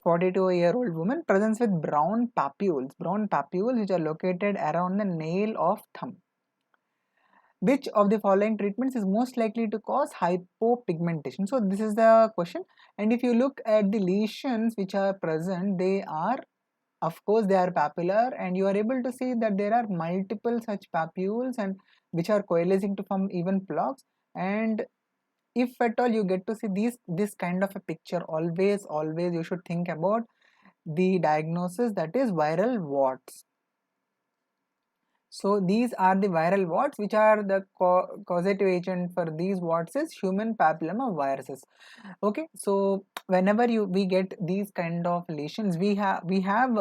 42-year-old woman presents with brown papules which are located around the nail of thumb. Which of the following treatments is most likely to cause hypopigmentation? So this is the question, and if you look at the lesions which are present, they are, of course, they are papular, and you are able to see that there are multiple such papules and which are coalescing to form even plaques. And if at all you get to see this kind of a picture, always you should think about the diagnosis, that is viral warts. So these are the viral warts, which are the causative agent for these warts is human papilloma viruses. Okay, so whenever we get these kind of lesions, we have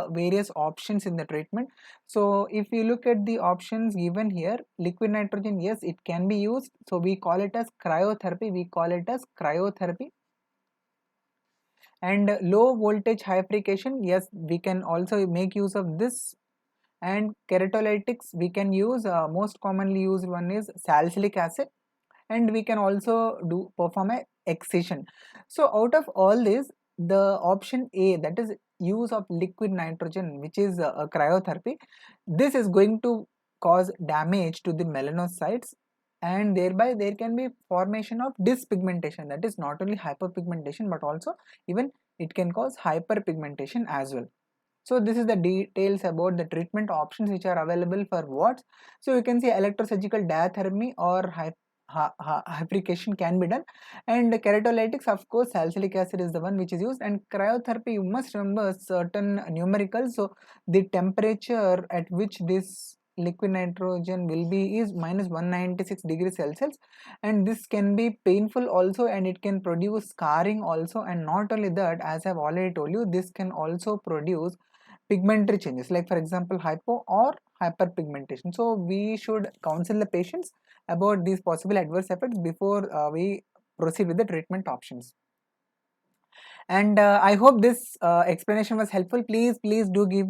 various options in the treatment. So if you look at the options given here, liquid nitrogen, yes, it can be used, so we call it as cryotherapy, and low voltage hyfrecation, yes, we can also make use of this. And keratolytics, we can use, most commonly used one is salicylic acid, and we can also perform a excision. So out of all this, the option A, that is use of liquid nitrogen, which is a cryotherapy, this is going to cause damage to the melanocytes, and thereby there can be formation of dyspigmentation, that is not only hyperpigmentation but also even it can cause hyperpigmentation as well. So this is the details about the treatment options which are available for warts. So you can see electrosurgical diathermy or hyfrecation can be done, and keratolytics, of course, salicylic acid is the one which is used, and cryotherapy, you must remember certain numericals. So the temperature at which this liquid nitrogen will be is minus 196 degrees Celsius, and this can be painful also, and it can produce scarring also, and not only that, as I've already told you, this can also produce pigmentary changes, like for example hypo or hyperpigmentation. So we should counsel the patients about these possible adverse effects before we proceed with the treatment options. And I hope this explanation was helpful. Please do give